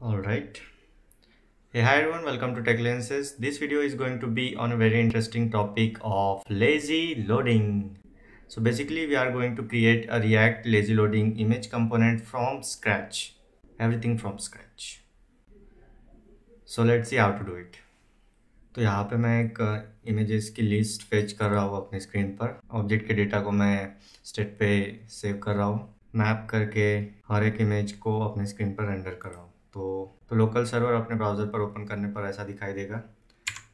All right. Hey, hi everyone. Welcome to Tech Lenses. This video is going to be on a very interesting topic of lazy loading. So basically, we are going to create a React lazy loading image component from scratch. Everything from scratch. So let's see how to do it. तो यहाँ पे मैं एक images की list fetch कर रहा हूँ अपने स्क्रीन पर। ऑब्जेक्ट के डेटा को मैं स्टेट पे सेव कर रहा हूँ, मैप करके हर एक इमेज को अपने स्क्रीन पर रेंडर कर रहा हूँ। तो लोकल सर्वर अपने ब्राउज़र पर ओपन करने पर ऐसा दिखाई देगा।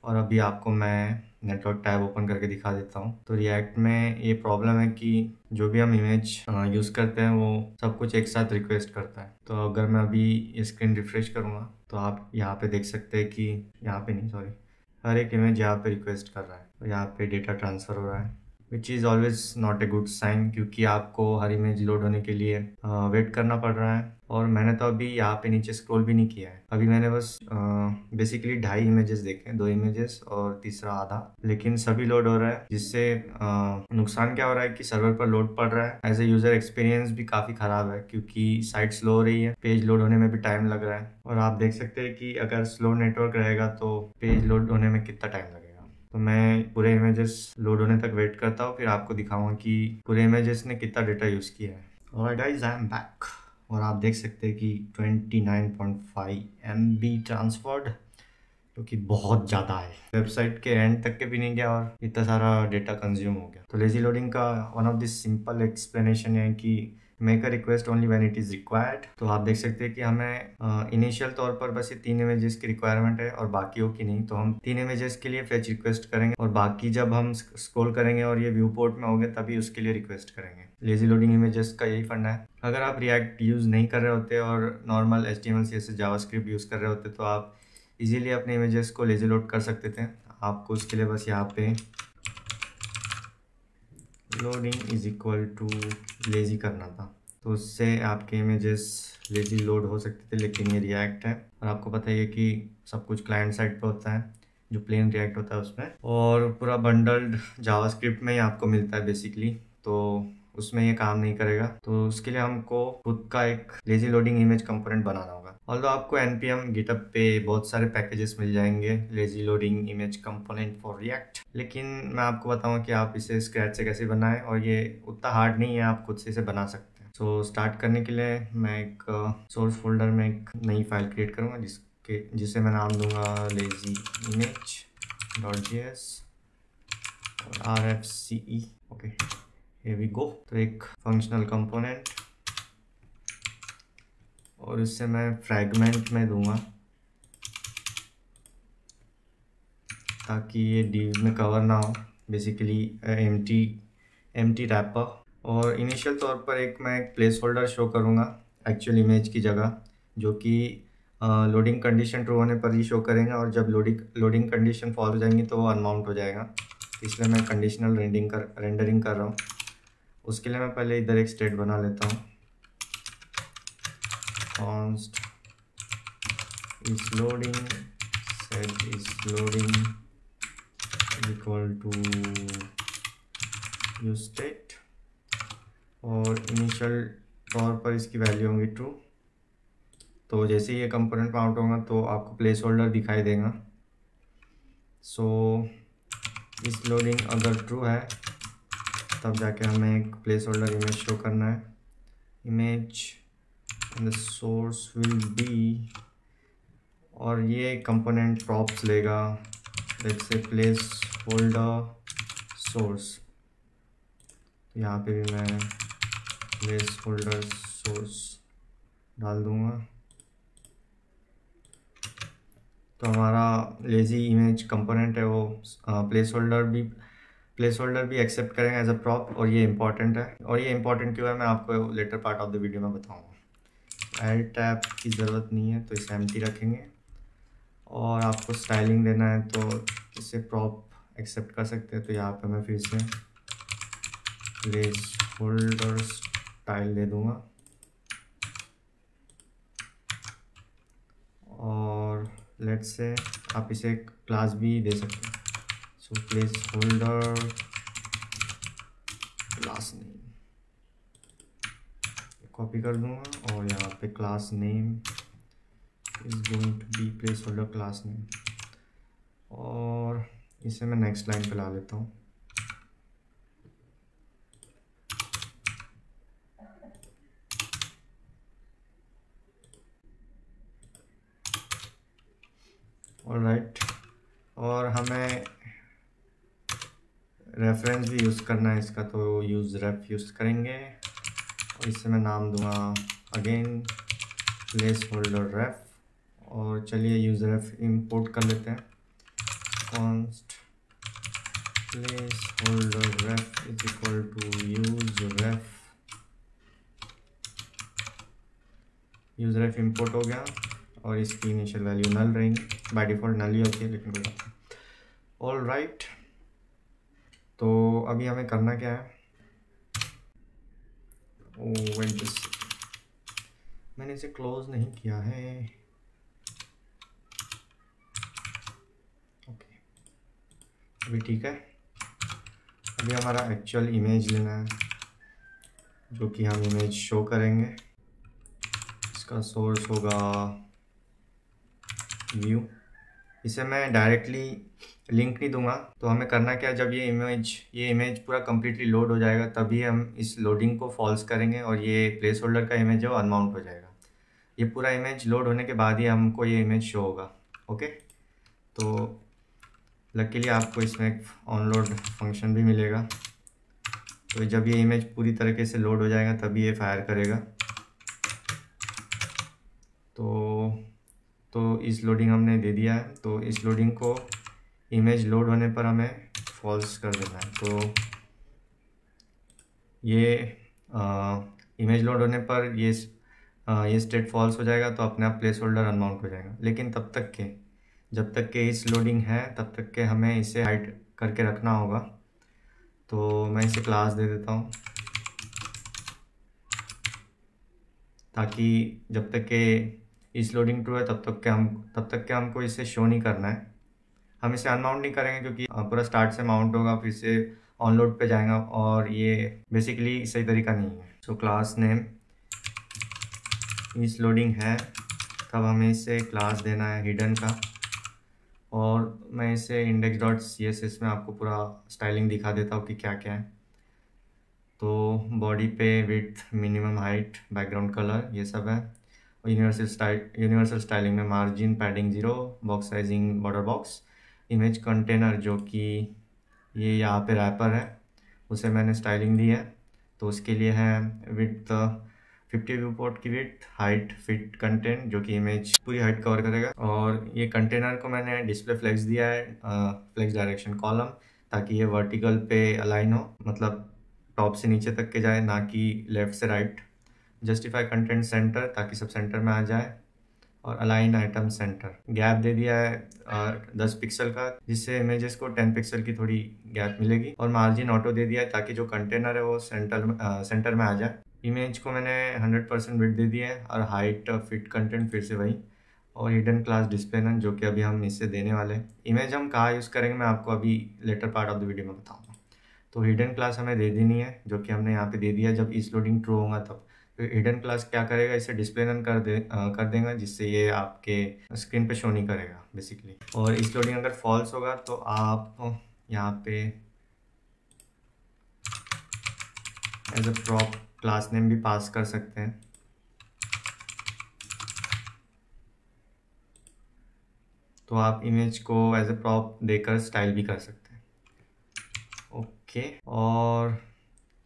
और अभी आपको मैं नेटवर्क टैब ओपन करके दिखा देता हूँ। तो रिएक्ट में ये प्रॉब्लम है कि जो भी हम इमेज यूज़ करते हैं वो सब कुछ एक साथ रिक्वेस्ट करता है। तो अगर मैं अभी ये स्क्रीन रिफ्रेश करूँगा तो आप यहाँ पे देख सकते हैं कि यहाँ पे नहीं, सॉरी, हर एक इमेज यहाँ पे रिक्वेस्ट कर रहा है और यहाँ पे डेटा ट्रांसफ़र हो रहा है, which is always not a good sign, क्योंकि आपको हर इमेज लोड होने के लिए वेट करना पड़ रहा है। और मैंने तो अभी यहाँ पे नीचे स्क्रॉल भी नहीं किया है। अभी मैंने बस बेसिकली 2.5 इमेजेस देखे, 2 इमेजेस और तीसरा आधा, लेकिन सभी लोड हो रहा है, जिससे नुकसान क्या हो रहा है कि सर्वर पर लोड पड़ रहा है। एज ए यूज़र एक्सपीरियंस भी काफ़ी ख़राब है, क्योंकि साइट स्लो हो रही है, पेज लोड होने में भी टाइम लग रहा है। और आप देख सकते हैं कि अगर स्लो नेटवर्क रहेगा तो पेज लोड होने में कितना टाइम लगेगा। तो मैं पूरे इमेजेस लोड होने तक वेट करता हूँ, फिर आपको दिखाऊंगा कि पूरे इमेजेस ने कितना डेटा यूज़ किया है। Alright guys, I am back और आप देख सकते हैं कि 29.5 MB ट्रांसफर्ड, जो कि बहुत ज़्यादा है। वेबसाइट के एंड तक के भी नहीं गया और इतना सारा डेटा कंज्यूम हो गया। तो लेजी लोडिंग का one of this simple explanation है कि make a request only when it is required. तो आप देख सकते हैं कि हमें इनिशियल तौर पर बस ये 3 इमेजेस की रिक्वायरमेंट है और बाकियों की नहीं। तो हम 3 इमेजेस के लिए फेच रिक्वेस्ट करेंगे और बाकी जब हम स्क्रॉल करेंगे और ये व्यू पोर्ट में होंगे तभी उसके लिए रिक्वेस्ट करेंगे। लेजी लोडिंग इमेजेस का यही फंडा है। अगर आप रिएक्ट यूज़ नहीं कर रहे होते और normal HTML CSS JavaScript use कर रहे होते तो आप इजीली अपने इमेजेस को लेजी लोड कर सकते थे। आपको उसके लिए बस यहाँ पे loading is equal too lazy करना था, तो उससे आपके इमेजेस लेजी लोड हो सकते थे। लेकिन ये रिएक्ट है और आपको पता ही है कि सब कुछ क्लाइंट साइड पे होता है, जो प्लेन रिएक्ट होता है उसमें, और पूरा बंडल्ड जावास्क्रिप्ट में ही आपको मिलता है बेसिकली। तो उसमें ये काम नहीं करेगा। तो उसके लिए हमको खुद का एक लेजी लोडिंग इमेज कंपोनेंट बनाना होगा। ऑल्दो आपको npm गिटहब पे बहुत सारे पैकेजेस मिल जाएंगे lazy loading image component for react, लेकिन मैं आपको बताऊंगा कि आप इसे स्क्रैच से कैसे बनाएं, और ये उतना हार्ड नहीं है, आप खुद से इसे बना सकते हैं। सो स्टार्ट करने के लिए मैं एक सोर्स फोल्डर में एक नई फाइल क्रिएट करूँगा जिसे मैं नाम दूंगा लेजी इमेज .js और rfce। Okay, here we go। तो एक फंक्शनल कंपोनेंट और इससे मैं फ्रैगमेंट में दूंगा ताकि ये div में कवर ना हो, बेसिकली एम्प्टी रैपर। और इनिशियल तौर पर मैं एक प्लेस होल्डर शो करूँगा एक्चुअल इमेज की जगह, जो कि लोडिंग कंडीशन ट्रू होने पर ही शो करेंगे, और जब लोडिंग कंडीशन फॉल हो जाएंगी तो वो अनमाउंट हो जाएगा। इसलिए मैं कंडीशनल रेंडरिंग कर रहा हूँ। उसके लिए मैं पहले इधर एक स्टेट बना लेता हूँ, const is loading set is loading equal to use state, और इनिशियल तौर पर इसकी वैल्यू होंगी ट्रू। तो जैसे ही ये कंपोनेंट माउंट होगा तो आपको प्लेस होल्डर दिखाई देगा। सो इस लोडिंग अगर ट्रू है तब जाके हमें एक प्लेस होल्डर इमेज शो करना है। Image and the source will be, और ये कंपोनेंट प्रॉप्स लेगा, let's say place holder source. तो यहाँ पे भी मैं प्लेस होल्डर सोर्स डाल दूँगा। तो हमारा लेजी इमेज कंपोनेंट है वो प्लेस होल्डर भी एक्सेप्ट करेंगे एज अ प्रॉप, और ये इंपॉर्टेंट है। और ये इंपॉर्टेंट क्यों है मैं आपको later part of the video में बताऊँगा। एल टैब की ज़रूरत नहीं है तो इसे एम्प्टी रखेंगे, और आपको स्टाइलिंग देना है तो इसे प्रॉप एक्सेप्ट कर सकते हैं। तो यहाँ पे मैं फिर से प्लेस होल्डर स्टाइल दे दूँगा, और लेट्स से आप इसे एक क्लास भी दे सकते हैं। So placeholder class name copy कर दूंगा, और यहाँ पे class name is going to be placeholder class name, और इसे मैं नेक्स्ट लाइन पे ला लेता हूँ। ऑलराइट, और हमें रेफरेंस भी यूज़ करना है इसका, तो यूज़ रेफ यूज़ करेंगे, और इससे मैं नाम दूंगा अगेन प्लेस होल्डर रेफ। और चलिए यूज़ रेफ इंपोर्ट कर लेते हैं। Const placeholder ref is equal to use ref import हो गया, और इसकी इनिशियल वैल्यू नल रहेंगी, बाय डिफ़ॉल्ट नल ही होती है, लेकिन कोई बात नहीं। ऑल राइट, तो अभी हमें करना क्या है, मैंने इसे क्लोज नहीं किया है। ओके, अभी ठीक है। अभी हमारा एक्चुअल इमेज लेना है, जो कि हम इमेज शो करेंगे। इसका सोर्स होगा व्यू। इसे मैं डायरेक्टली लिंक नहीं दूंगा, तो हमें करना क्या है, जब ये इमेज पूरा कम्प्लीटली लोड हो जाएगा तभी हम इस लोडिंग को फॉल्स करेंगे, और ये प्लेस होल्डर का इमेज है वो अनमाउंट हो जाएगा। ये पूरा इमेज लोड होने के बाद ही हमको ये इमेज शो होगा। ओके, तो लकीली आपको इसमें एक ऑनलोड फंक्शन भी मिलेगा, तो जब ये इमेज पूरी तरीके से लोड हो जाएगा तभी ये फायर करेगा। तो इस लोडिंग हमने दे दिया है, तो इस लोडिंग को इमेज लोड होने पर हमें फॉल्स कर देना है। तो ये इमेज लोड होने पर ये स्टेट फॉल्स हो जाएगा, तो अपने आप प्लेस होल्डर अनमाउंट हो जाएगा। लेकिन जब तक के इस लोडिंग है तब तक के हमें इसे हाइड करके रखना होगा। तो मैं इसे क्लास दे देता हूँ, ताकि जब तक के इस लोडिंग ट्रू है तब तक के हमको इसे शो नहीं करना है। हम इसे अनमाउंट नहीं करेंगे, क्योंकि पूरा स्टार्ट से माउंट होगा, फिर से ऑनलोड पे जाएगा, और ये बेसिकली सही तरीका नहीं है। सो क्लास नेम इस लोडिंग है, तब हमें इसे क्लास देना है हिडन का, और मैं इसे index.css में आपको पूरा स्टाइलिंग दिखा देता हूँ कि क्या क्या है। तो बॉडी पे width, minimum height, background colour, ये सब है। और यूनिवर्सल स्टाइलिंग में margin, padding 0, box sizing border box, image container जो कि ये यहाँ पे रैपर है, उसे मैंने स्टाइलिंग दी है। तो उसके लिए है विड्थ 50 व्यू पोर्ट की विड्थ, हाइट फिट कंटेंट जो कि इमेज पूरी हाइट कवर करेगा, और ये कंटेनर को मैंने डिस्प्ले फ्लेक्स दिया है, फ्लेक्स डायरेक्शन कॉलम, ताकि ये वर्टिकल पे अलाइन हो, मतलब टॉप से नीचे तक के जाए, ना कि लेफ्ट से राइट। जस्टिफाई कंटेंट सेंटर, ताकि सब सेंटर में आ जाए, और अलाइन आइटम सेंटर। गैप दे दिया है 10 पिक्सल का, जिससे इमेजेस को 10 पिक्सल की थोड़ी गैप मिलेगी, और मार्जिन ऑटो दे दिया है ताकि जो कंटेनर है वो सेंटर में आ जाए। इमेज को मैंने 100% विड्थ दे दिया है, और हाइट फिट कंटेंट फिर से वही, और हिडन क्लास डिस्प्ले नन, जो कि अभी हम इससे देने वाले हैं। इमेज हम कहाँ यूज़ करेंगे मैं आपको अभी later part of the video में बताऊँगा। तो हिडन क्लास हमें दे देनी है, जो कि हमने यहाँ पे दे दिया। जब इस लोडिंग ट्रू होगा तब तो हिडन क्लास क्या करेगा, इसे डिस्प्ले नन कर देगा, जिससे ये आपके स्क्रीन पे शो नहीं करेगा बेसिकली। और इस लोडिंग अगर फॉल्स होगा तो आप यहाँ पे as a prop class name भी पास कर सकते हैं। तो आप इमेज को एज अ प्रॉप देकर स्टाइल भी कर सकते हैं। ओके, और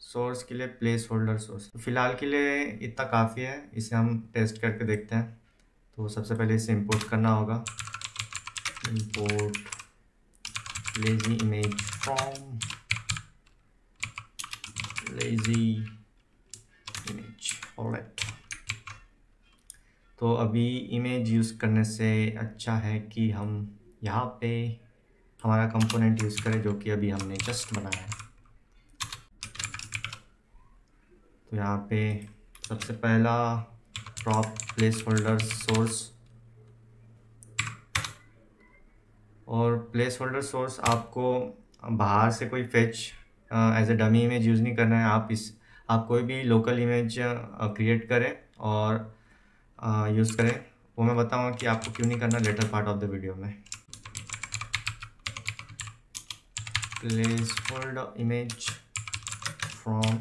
सोर्स के लिए प्लेस होल्डर सोर्स, तो फिलहाल के लिए इतना काफ़ी है, इसे हम टेस्ट करके देखते हैं। तो सबसे पहले इसे इंपोर्ट करना होगा, import lazy image from lazy image. Alright, तो अभी इमेज यूज़ करने से अच्छा है कि हम यहाँ पे हमारा कंपोनेंट यूज़ करें, जो कि अभी हमने जस्ट बनाया है। तो यहाँ पे सबसे पहला प्रॉप प्लेस होल्डर सोर्स, और प्लेस होल्डर सोर्स आपको बाहर से कोई fetch as a dummy image use नहीं करना है। आप कोई भी लोकल इमेज क्रिएट करें और यूज़ करें, वो मैं बताऊंगा कि आपको क्यों नहीं करना later part of the video में। Placeholder image from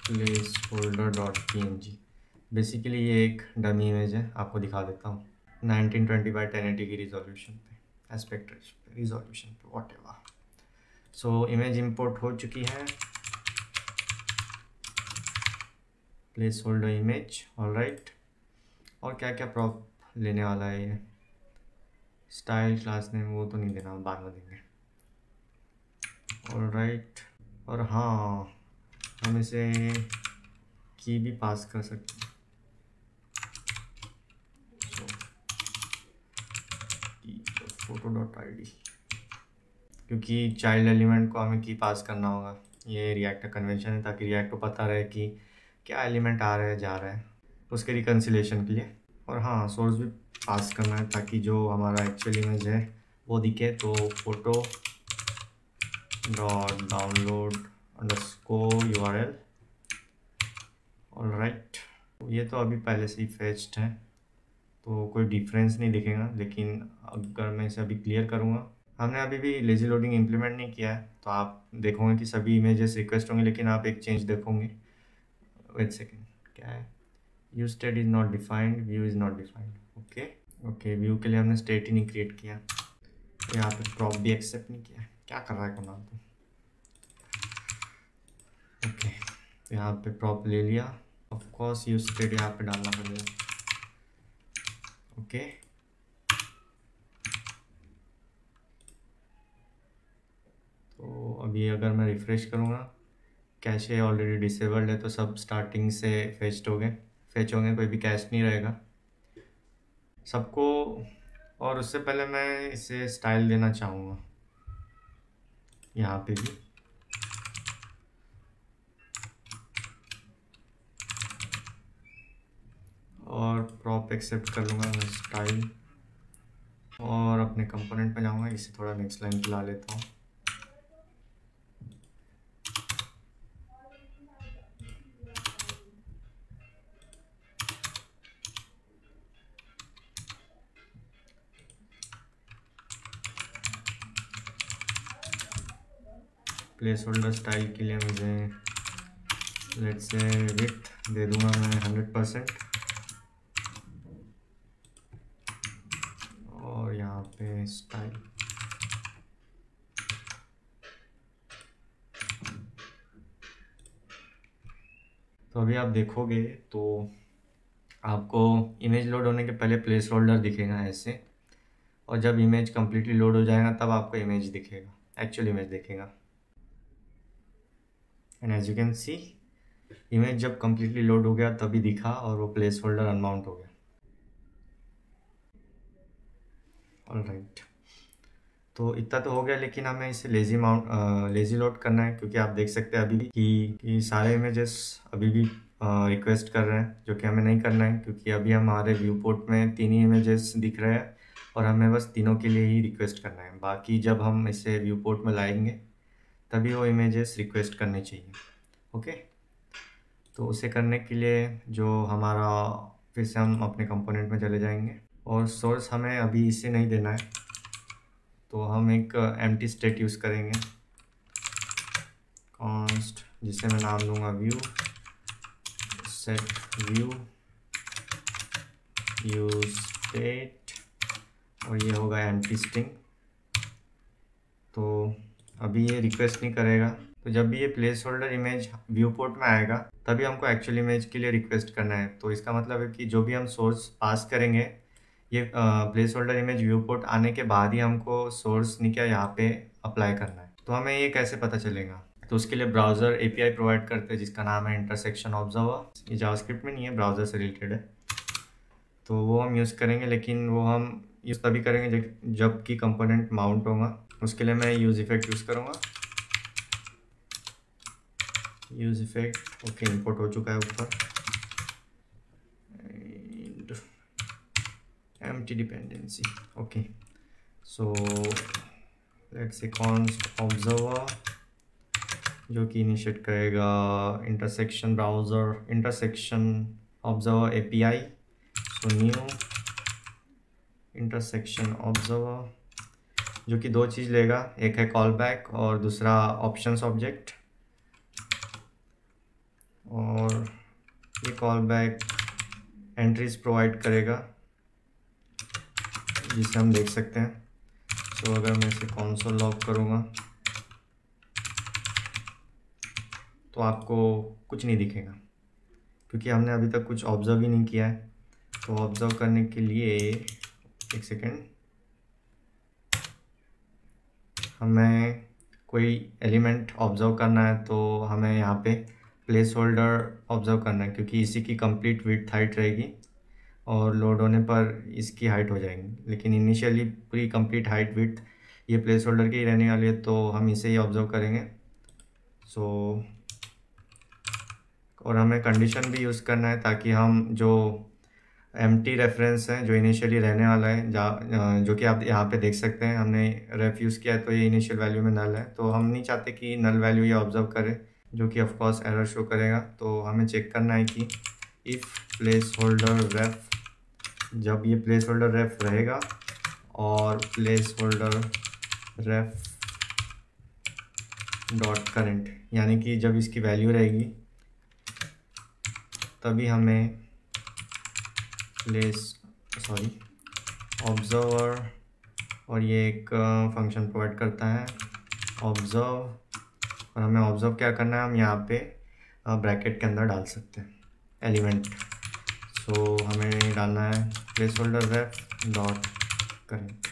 placeholder.png। Basically ये एक डमी इमेज है, आपको दिखा देता हूँ 1920x1080 की रिजोल्यूशन पे, एस्पेक्ट रिजोल्यूशन पे, what ever. So image import हो चुकी है, प्लेस होल्डर इमेज, ऑलराइट। और क्या क्या प्रॉप लेने वाला है ये, स्टाइल क्लास नेम वो तो नहीं देना, बाद में देंगे, ऑलराइट। और हाँ, हम इसे की भी पास कर सकते हैं, photo.id, क्योंकि चाइल्ड एलिमेंट को हमें की पास करना होगा। ये रिएक्ट का कन्वेंशन है ताकि रिएक्ट को पता रहे कि क्या एलिमेंट आ रहे हैं जा रहे हैं, उसके रिकन्सिलेशन के लिए। और हाँ, सोर्स भी पास करना है ताकि जो हमारा एक्चुअल इमेज है वो दिखे। तो photo dot download underscore URL, alright. ये तो अभी पहले से ही फेच्ड है तो कोई डिफरेंस नहीं दिखेगा, लेकिन अगर मैं इसे अभी क्लियर करूँगा, हमने अभी भी लेजी लोडिंग इम्प्लीमेंट नहीं किया है, तो आप देखोगे कि सभी इमेजेस रिक्वेस्ट होंगे, लेकिन आप एक चेंज देखोगे। वेट सेकेंड, क्या है, view state is not defined, view is not defined. Okay, view के लिए हमने स्टेट ही नहीं क्रिएट किया, तो यहाँ पे प्रॉप भी एक्सेप्ट नहीं किया। क्या कर रहा है कौन तो। ओके, यहाँ पे प्रॉप ले लिया, ऑफकोर्स व्यू स्टेट यहाँ पे डालना पड़ेगा। ओके, तो अभी अगर मैं रिफ़्रेश करूँगा, कैशे ऑलरेडी डिसेबल्ड है तो सब स्टार्टिंग से फेच होंगे, कोई भी कैश नहीं रहेगा सबको। और उससे पहले मैं इसे स्टाइल देना चाहूँगा यहाँ पे भी, और प्रॉप एक्सेप्ट कर लूँगा मैं स्टाइल, और अपने कंपोनेंट में जाऊँगा, इसे थोड़ा नेक्स्ट लाइन पे ला लेता हूँ। प्लेस होल्डर स्टाइल के लिए मुझे लेट्स से विड्थ दे दूंगा मैं 100%, और यहाँ पे स्टाइल। तो अभी आप देखोगे तो आपको इमेज लोड होने के पहले प्लेस होल्डर दिखेगा ऐसे, और जब इमेज कम्प्लीटली लोड हो जाएगा तब आपको इमेज दिखेगा, एक्चुअल इमेज दिखेगा। And as you can see, image जब कम्प्लीटली लोड हो गया तभी दिखा, और वो प्लेस होल्डर अनमाउंट हो गया। ऑलराइट, तो इतना तो हो गया, लेकिन हमें इसे लेजी लोड करना है, क्योंकि आप देख सकते हैं अभी भी कि सारे इमेजेस अभी भी रिक्वेस्ट कर रहे हैं, जो कि हमें नहीं करना है, क्योंकि अभी हमारे व्यू पोर्ट में 3 ही इमेजेस दिख रहे हैं और हमें बस तीनों के लिए ही रिक्वेस्ट करना है। बाकी जब हम इसे व्यू पोर्ट में लाएंगे तभी वो इमेजेस रिक्वेस्ट करनी चाहिए। ओके, तो उसे करने के लिए जो हमारा, फिर से हम अपने कंपोनेंट में चले जाएंगे, और सोर्स हमें अभी इसे नहीं देना है, तो हम एक एम्प्टी स्टेट यूज़ करेंगे, कॉन्स्ट, जिसे मैं नाम दूंगा view set view use state, और ये होगा एम्प्टी स्ट्रिंग। तो अभी ये रिक्वेस्ट नहीं करेगा, तो जब भी ये place holder image view port में आएगा तभी हमको एक्चुअल इमेज के लिए रिक्वेस्ट करना है। तो इसका मतलब है कि जो भी हम सोर्स पास करेंगे, ये place holder image view port आने के बाद ही हमको सोर्स नहीं क्या यहाँ पे अप्लाई करना है। तो हमें ये कैसे पता चलेगा, तो उसके लिए ब्राउज़र API प्रोवाइड करते हैं जिसका नाम है इंटरसेक्शन ऑब्जर्वर। ये जावास्क्रिप्ट में नहीं है, ब्राउज़र से रिलेटेड है, तो वो हम यूज़ करेंगे, लेकिन वो हम यूज़ तभी करेंगे जब कि कंपोनेंट माउंट होगा। उसके लिए मैं यूज़ इफेक्ट यूज़ करूँगा, यूज़ इफेक्ट। ओके, इंपोर्ट हो चुका है ऊपर, empty dependency. Okay, so let's say const observer, जो कि इनिशिएट करेगा intersection browser, intersection observer API, so new intersection observer, जो कि दो चीज़ लेगा, एक है कॉल बैक और दूसरा ऑप्शंस ऑब्जेक्ट। और ये कॉल बैक एंट्रीज प्रोवाइड करेगा जिसे हम देख सकते हैं। सो अगर मैं इसे कंसोल लॉग करूँगा तो आपको कुछ नहीं दिखेगा क्योंकि हमने अभी तक कुछ ऑब्जर्व ही नहीं किया है। तो ऑब्जर्व करने के लिए एक सेकेंड, हमें कोई एलिमेंट ऑब्जर्व करना है तो हमें यहाँ पे प्लेस होल्डर ऑब्जर्व करना है क्योंकि इसी की कंप्लीट विड्थ हाइट रहेगी और लोड होने पर इसकी हाइट हो जाएगी, लेकिन इनिशियली पूरी कंप्लीट हाइट विड्थ ये प्लेस होल्डर की रहने वाली है, तो हम इसे ही ऑब्जर्व करेंगे। सो और हमें कंडीशन भी यूज़ करना है ताकि हम जो एम्प्टी रेफरेंस है जो इनिशियली रहने वाला है, जो कि आप यहाँ पे देख सकते हैं हमने रेफ यूज़ किया है तो ये इनिशियल वैल्यू में नल है, तो हम नहीं चाहते कि नल वैल्यू ये ऑब्जर्व करे जो कि ऑफ कोर्स एरर शो करेगा। तो हमें चेक करना है कि इफ़ प्लेस होल्डर रेफ, जब ये प्लेस होल्डर रेफ रहेगा और प्लेस होल्डर रेफ डॉट करेंट, यानी कि जब इसकी वैल्यू रहेगी तभी हमें ऑब्जर्वर, और ये एक फंक्शन प्रोवाइड करता है ऑब्जर्व, और हमें ऑब्जर्व क्या करना है, हम यहाँ पे ब्रैकेट के अंदर डाल सकते हैं एलिमेंट। सो हमें डालना है प्लेस होल्डर रेफ डॉट करेंट।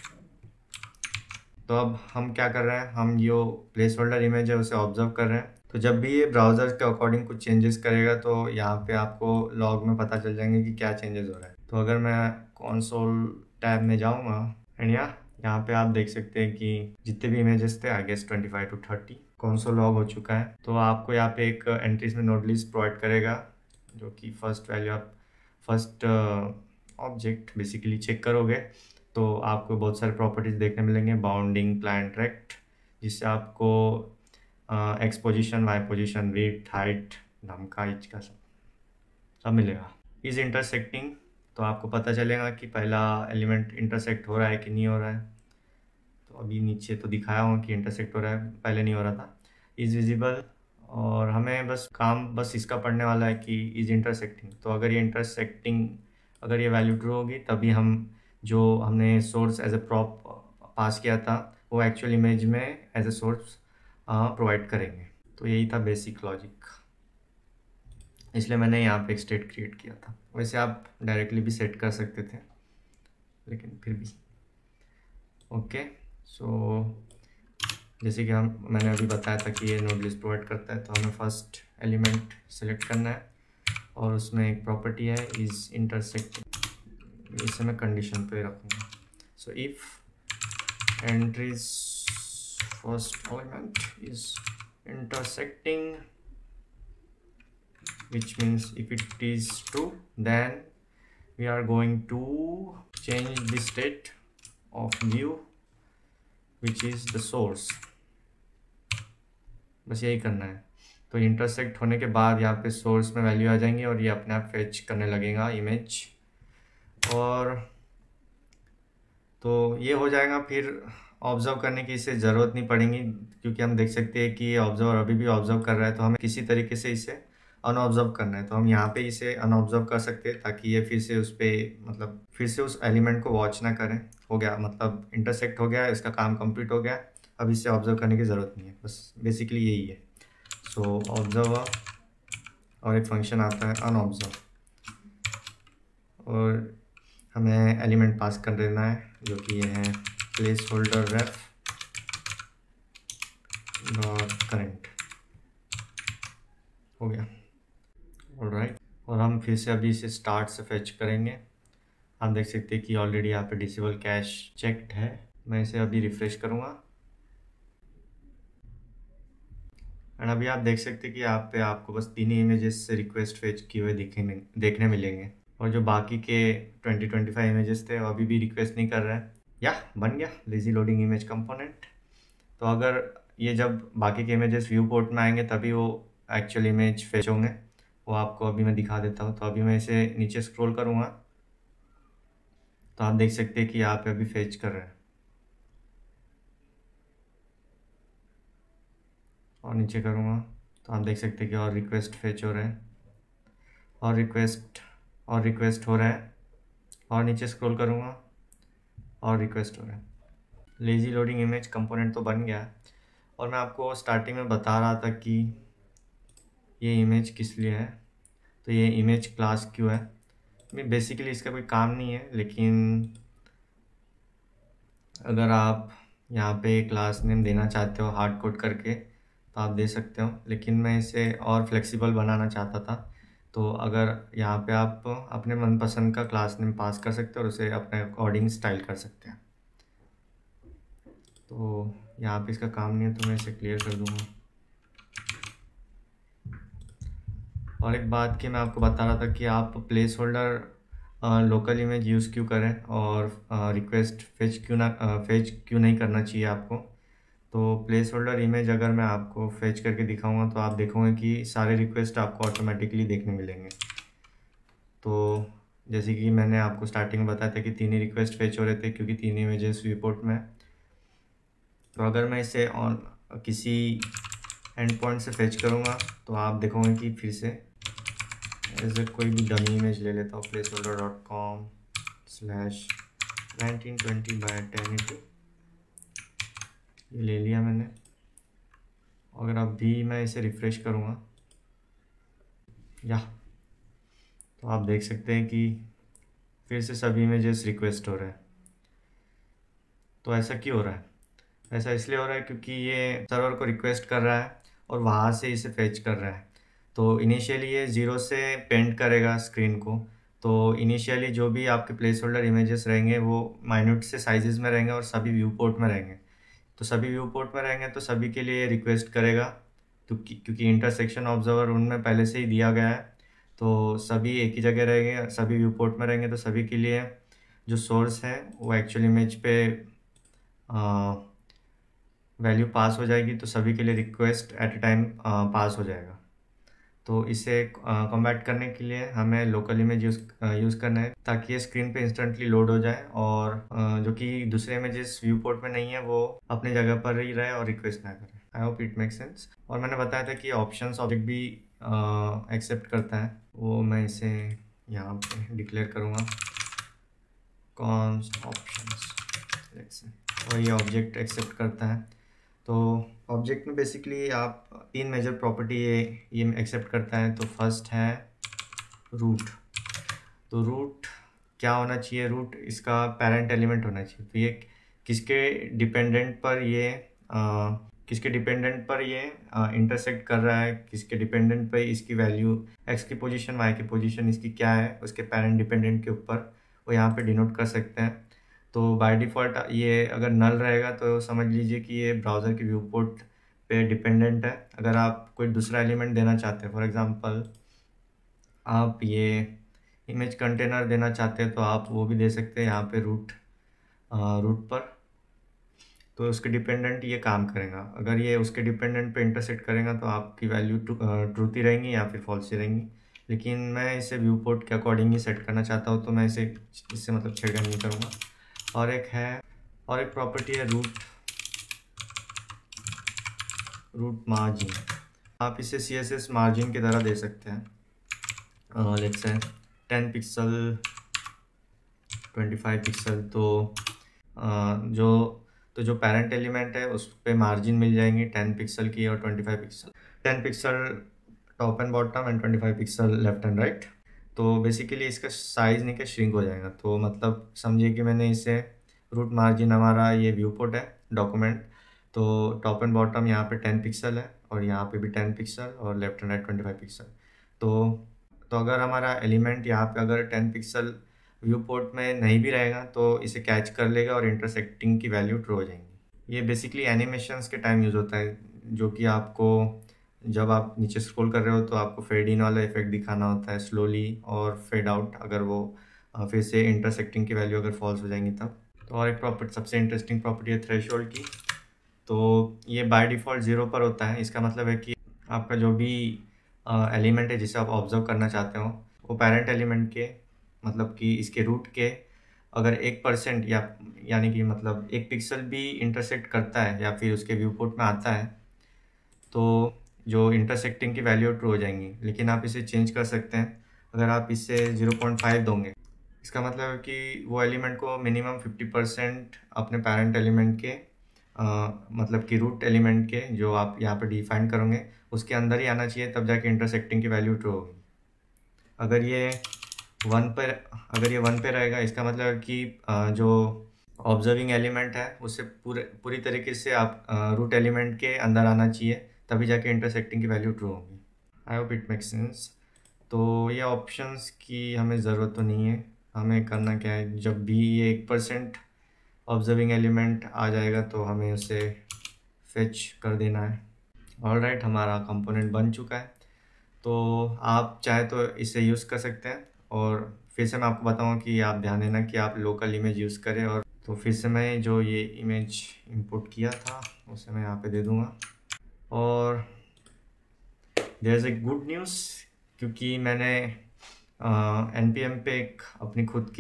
तो अब हम क्या कर रहे हैं, हम जो प्लेस होल्डर इमेज है उसे ऑब्जर्व कर रहे हैं। तो जब भी ये ब्राउज़र के अकॉर्डिंग कुछ चेंजेस करेगा तो यहाँ पे आपको लॉग में पता चल जाएंगे कि क्या चेंजेस हो रहा है। तो अगर मैं कंसोल टैब में जाऊँगा एंड यहाँ पे आप देख सकते हैं कि जितने भी इमेजेस थे I guess 25 to 30 console log हो चुका है। तो आपको यहाँ पे एक एंट्रीज में नोड लिस्ट प्रोवाइड करेगा जो कि फर्स्ट वैल्यू आप फर्स्ट ऑब्जेक्ट बेसिकली चेक करोगे तो आपको बहुत सारे प्रॉपर्टीज देखने मिलेंगे, बाउंडिंग, प्लांट रेक्ट, जिससे आपको x position, y position, width, height, नम का इच का सब मिलेगा। इज इंटरसेक्टिंग, तो आपको पता चलेगा कि पहला एलिमेंट इंटरसेक्ट हो रहा है कि नहीं हो रहा है। तो अभी नीचे तो दिखाया हूँ कि इंटरसेक्ट हो रहा है, पहले नहीं हो रहा था। इज विजिबल, और हमें बस इसका पढ़ने वाला है कि इज इंटरसेक्टिंग। तो अगर ये इंटरसेक्टिंग, अगर ये वैल्यू ट्रू होगी तभी हम जो हमने सोर्स एज ए प्रॉप पास किया था वो एक्चुअल इमेज में एज ए सोर्स प्रोवाइड करेंगे। तो यही था बेसिक लॉजिक, इसलिए मैंने यहाँ पे एक स्टेट क्रिएट किया था। वैसे आप डायरेक्टली भी सेट कर सकते थे, लेकिन फिर भी ओके। सो जैसे कि मैंने अभी बताया था कि ये नोड लिस्ट प्रोवाइड करता है, तो हमें फर्स्ट एलिमेंट सेलेक्ट करना है और उसमें एक प्रॉपर्टी है इज इंटरसेक्टिंग, इसे मैं कंडीशन पे रखूँगा। So if entries first element is intersecting, which means if it is true then we are going to change the state of view which is the source। बस यही करना है। तो इंटरसेक्ट होने के बाद यहाँ पे सोर्स में वैल्यू आ जाएंगी और ये अपने आप फेच करने लगेगा इमेज, और तो ये हो जाएगा। फिर ऑब्जर्व करने की इसे ज़रूरत नहीं पड़ेगी क्योंकि हम देख सकते हैं कि ये ऑब्जर्वर अभी भी ऑब्जर्व कर रहा है, तो हमें किसी तरीके से इसे अनऑब्जर्व करना है। तो हम यहाँ पे इसे अनऑब्जर्व कर सकते हैं ताकि ये फिर से उस पर मतलब फिर से उस एलिमेंट को वॉच ना करें। हो गया, मतलब इंटरसेक्ट हो गया, इसका काम कंप्लीट हो गया, अब इसे ऑब्जर्व करने की ज़रूरत नहीं है। बस बेसिकली यही है। सो ऑब्जर्वर और एक फंक्शन आता है अनऑब्जर्व, और हमें एलिमेंट पास कर देना है जो कि ये है प्लेस होल्डर रेफ डॉट करेंट। हो गया, ऑलराइट। और हम फिर से अभी इसे स्टार्ट से फेच करेंगे। आप देख सकते हैं कि ऑलरेडी यहाँ पे डिसेबल कैश चेक्ड है। मैं इसे अभी रिफ्रेश करूँगा एंड अभी आप देख सकते हैं कि यहाँ पे आपको बस 3 ही इमेजेस से रिक्वेस्ट फेच किए हुए देखने मिलेंगे, और जो बाकी के 20-25 इमेजेस थे वो अभी भी रिक्वेस्ट नहीं कर रहे हैं। या बन गया लेजी लोडिंग इमेज कंपोनेंट। तो अगर ये जब बाकी के इमेजेस व्यू पोर्ट में आएंगे तभी वो एक्चुअल इमेज फेच होंगे। वो आपको अभी मैं दिखा देता हूँ। तो अभी मैं इसे नीचे स्क्रॉल करूँगा तो आप देख सकते हैं कि यहाँ पे अभी फेच कर रहे हैं, और नीचे करूँगा तो आप देख सकते हैं कि और रिक्वेस्ट फेच हो रहे हैं, और रिक्वेस्ट हो रहा है, और नीचे स्क्रॉल करूँगा और रिक्वेस्ट हो रहा है। लेजी लोडिंग इमेज कंपोनेंट तो बन गया है। और मैं आपको स्टार्टिंग में बता रहा था कि ये इमेज किस लिए है। तो ये इमेज क्लास क्यों है, बेसिकली इसका कोई काम नहीं है, लेकिन अगर आप यहाँ पे क्लास नेम देना चाहते हो हार्ड कोड करके तो आप दे सकते हो, लेकिन मैं इसे और फ्लेक्सिबल बनाना चाहता था। तो अगर यहाँ पे आप अपने मनपसंद का क्लास नेम पास कर सकते हो और उसे अपने अकॉर्डिंग स्टाइल कर सकते हैं। तो यहाँ पे इसका काम नहीं है तो मैं इसे क्लियर कर दूँगा। और एक बात कि मैं आपको बता रहा था कि आप place holder local image use क्यों करें और रिक्वेस्ट फेच क्यों नहीं करना चाहिए आपको। तो प्लेस होल्डर इमेज अगर मैं आपको फेच करके दिखाऊंगा तो आप देखोगे कि सारे रिक्वेस्ट आपको ऑटोमेटिकली देखने मिलेंगे। तो जैसे कि मैंने आपको स्टार्टिंग में बताया था कि 3 ही रिक्वेस्ट फेच हो रहे थे क्योंकि 3 इमेजेस व्यू पोर्ट में। तो अगर मैं इसे ऑन किसी एंड पॉइंट से फेच करूँगा तो आप देखोगे कि फिर से ऐसे कोई भी डमी इमेज ले लेता हूँ, placeholder.com/1920x1080 ये ले लिया मैंने। अगर अभी मैं इसे रिफ़्रेश करूँगा तो आप देख सकते हैं कि फिर से सभी इमेजेस रिक्वेस्ट हो रहे हैं। तो ऐसा क्यों हो रहा है? ऐसा इसलिए हो रहा है क्योंकि ये सर्वर को रिक्वेस्ट कर रहा है और वहाँ से इसे फेच कर रहा है। तो इनिशियली ये 0 से पेंट करेगा स्क्रीन को। तो इनिशियली जो भी आपके प्लेस होल्डर इमेजेस रहेंगे वो माइन्यूट से साइजेस में रहेंगे और सभी व्यू पोर्ट में रहेंगे। तो सभी व्यू पोर्ट में रहेंगे तो सभी के लिए रिक्वेस्ट करेगा, क्योंकि इंटरसेक्शन ऑब्जर्वर उनमें पहले से ही दिया गया है। तो सभी एक ही जगह रहेंगे, सभी व्यू पोर्ट में रहेंगे, तो सभी के लिए जो सोर्स है वो एक्चुअल इमेज पे वैल्यू पास हो जाएगी। तो सभी के लिए request at a time pass हो जाएगा। तो इसे कॉम्बैट करने के लिए हमें लोकल इमेज यूज़ करना है ताकि ये स्क्रीन पे इंस्टेंटली लोड हो जाए, और जो कि दूसरे इमेजेस व्यू पोर्ट में नहीं है वो अपने जगह पर ही रहे और रिक्वेस्ट ना करे। I hope it make sense. और मैंने बताया था कि ऑप्शंस ऑब्जेक्ट भी एक्सेप्ट करता है, वो मैं इसे यहाँ पे डिक्लेयर करूँगा कॉन्स्ट ऑप्शंस, और ये ऑब्जेक्ट एक्सेप्ट करता है। तो ऑब्जेक्ट में बेसिकली आप 3 मेजर प्रॉपर्टी ये एक्सेप्ट करता है। तो फर्स्ट है रूट। तो रूट क्या होना चाहिए? रूट इसका पेरेंट एलिमेंट होना चाहिए। तो ये किसके डिपेंडेंट पर ये इंटरसेक्ट कर रहा है, किसके डिपेंडेंट पर इसकी वैल्यू एक्स की पोजीशन वाई की पोजीशन इसकी क्या है उसके पेरेंट डिपेंडेंट के ऊपर वो यहाँ पे डिनोट कर सकते हैं। तो बाय डिफ़ॉल्ट ये अगर नल रहेगा तो समझ लीजिए कि ये ब्राउज़र के व्यू पोर्ट पे डिपेंडेंट है। अगर आप कोई दूसरा एलिमेंट देना चाहते हैं, फॉर एग्जांपल आप ये इमेज कंटेनर देना चाहते हैं तो आप वो भी दे सकते हैं यहाँ पे रूट पर। तो उसके डिपेंडेंट ये काम करेगा। अगर ये उसके डिपेंडेंट पे इंटरसेक्ट करेगा तो आपकी वैल्यू ट्रूथ ही रहेंगी या फिर फॉल्स ही रहेंगी। लेकिन मैं इसे व्यू पोर्ट के अकॉर्डिंग ही सेट करना चाहता हूँ तो मैं इससे मतलब छेड़खानी नहीं करूँगा। और एक प्रॉपर्टी है रूट मार्जिन। आप इसे CSS मार्जिन की तरह दे सकते हैं। Let's say 10 pixel 25 pixel. तो जो पेरेंट एलिमेंट है उस पे मार्जिन मिल जाएंगी 10 पिक्सल की और 25 pixel. 10 pixel top and bottom and 25 pixel left and right. तो बेसिकली इसका साइज़ नहीं क्या श्रिंक हो जाएगा। तो मतलब समझिए कि मैंने इसे रूट मार्जिन हमारा ये व्यू पोर्ट है डॉक्यूमेंट। तो टॉप एंड बॉटम यहाँ पे 10 पिक्सल है और यहाँ पे भी 10 पिक्सल और लेफ्ट एंड राइट 25 पिक्सल। तो अगर हमारा एलिमेंट यहाँ पे अगर 10 पिक्सल व्यू पोर्ट में नहीं भी रहेगा तो इसे कैच कर लेगा और इंटरसेक्टिंग की वैल्यू ट्रू हो जाएंगी। ये बेसिकली एनिमेशंस के टाइम यूज़ होता है, जो कि आपको जब आप नीचे स्क्रॉल कर रहे हो तो आपको फेड इन वाला इफेक्ट दिखाना होता है स्लोली, और फेड आउट अगर वो फिर से इंटरसेक्टिंग की वैल्यू अगर फॉल्स हो जाएंगी तब। तो और एक प्रॉपर्टी, सबसे इंटरेस्टिंग प्रॉपर्टी है थ्रेशोल्ड की। तो ये बाय डिफ़ॉल्ट 0 पर होता है। इसका मतलब है कि आपका जो भी एलिमेंट है जिसे आप ऑब्जर्व करना चाहते हो वो पेरेंट एलिमेंट के मतलब कि इसके रूट के अगर 1% या यानी कि मतलब 1 पिक्सल भी इंटरसेक्ट करता है या फिर उसके व्यू पोर्ट में आता है तो जो इंटरसेक्टिंग की वैल्यू ट्रू हो जाएंगी। लेकिन आप इसे चेंज कर सकते हैं। अगर आप इसे 0.5 दोगे इसका मतलब है कि वो एलिमेंट को मिनिमम 50% अपने पेरेंट एलिमेंट के मतलब कि रूट एलिमेंट के जो आप यहाँ पर डिफाइन करोगे उसके अंदर ही आना चाहिए, तब जाके इंटरसेक्टिंग की वैल्यू ट्रू होगी। अगर ये 1 पे रहेगा इसका मतलब है कि जो ऑब्जर्विंग एलिमेंट है उससे पूरी तरीके से आप रूट एलिमेंट के अंदर आना चाहिए, तभी जाके इंटरसेक्टिंग की वैल्यू ट्रू होगी। I hope it makes sense. तो ये ऑप्शंस की हमें ज़रूरत तो नहीं है। हमें करना क्या है, जब भी ये 1% ऑब्जर्विंग एलिमेंट आ जाएगा तो हमें उसे फेच कर देना है। ऑलराइट, हमारा कंपोनेंट बन चुका है। तो आप चाहे तो इसे यूज़ कर सकते हैं। और फिर से मैं आपको बताऊँ कि आप ध्यान देना कि आप लोकल इमेज यूज़ करें। और तो फिर से मैं जो ये इमेज इंपोर्ट किया था उसे मैं यहाँ पे दे दूँगा। और there is a good news, क्योंकि मैंने npm पे एक अपनी खुद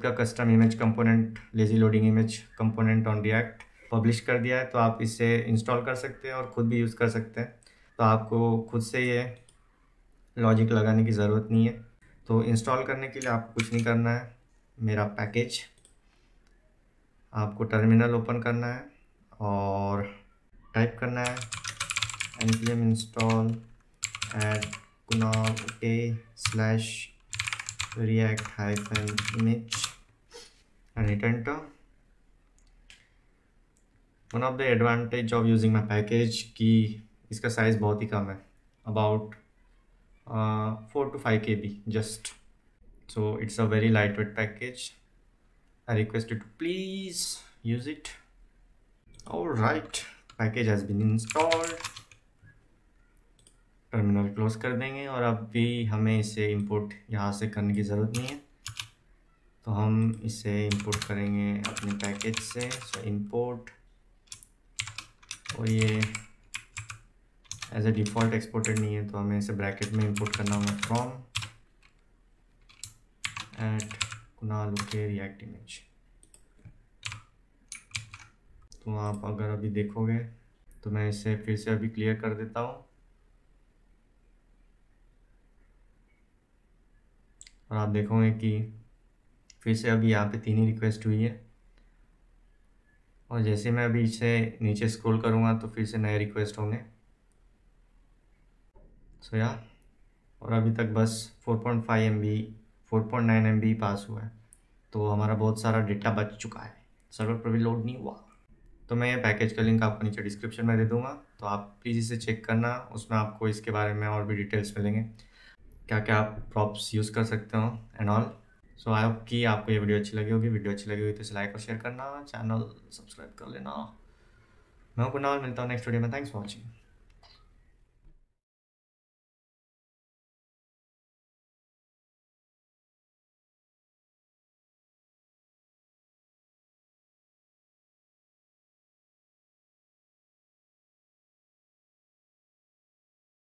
का custom image component lazy loading image component on React publish कर दिया है। तो आप इसे इंस्टॉल कर सकते हैं और ख़ुद भी यूज़ कर सकते हैं। तो आपको खुद से ये लॉजिक लगाने की ज़रूरत नहीं है। तो इंस्टॉल करने के लिए आपको कुछ नहीं करना है। मेरा पैकेज आपको टर्मिनल ओपन करना है और टाइप करना है npm install add kunal /react-image and hit enter. One of the advantage of using my package कि इसका साइज़ बहुत ही कम है, about 4 to 5 KB just. So it's a very lightweight package. I request you to please use it. Alright, package has been installed. Terminal close कर देंगे और अब भी हमें इसे इंपोर्ट यहाँ से करने की ज़रूरत नहीं है। तो हम इसे इंपोर्ट करेंगे अपने पैकेज से। सो इंपोर्ट, और ये एज ए डिफ़ॉल्ट एक्सपोर्टेड नहीं है तो हमें इसे ब्रैकेट में इंपोर्ट करना होगा फ्रॉम @kunal react image। तो आप अगर अभी देखोगे तो मैं इसे फिर से अभी क्लियर कर देता हूँ और आप देखोगे कि फिर से अभी यहाँ पे 3 ही रिक्वेस्ट हुई है। और जैसे मैं अभी इसे नीचे स्क्रॉल करूँगा तो फिर से नए रिक्वेस्ट होंगे। सो या, और अभी तक बस 4.5 MB 4.9 MB पास हुआ है। तो हमारा बहुत सारा डेटा बच चुका है, सर्वर पर भी लोड नहीं हुआ। तो मैं ये पैकेज का लिंक आपको नीचे डिस्क्रिप्शन में दे दूँगा, तो आप प्लीज़ इसे चेक करना। उसमें आपको इसके बारे में और भी डिटेल्स मिलेंगे, क्या क्या आप प्रॉप्स यूज़ कर सकते हो and all. So I hope कि आपको ये वीडियो अच्छी लगी होगी। वीडियो अच्छी लगी हुई तो इसे लाइक और शेयर करना, चैनल सब्सक्राइब कर लेना। मैं कुणाल, मिलता हूँ नेक्स्ट वीडियो में। Thanks for watching.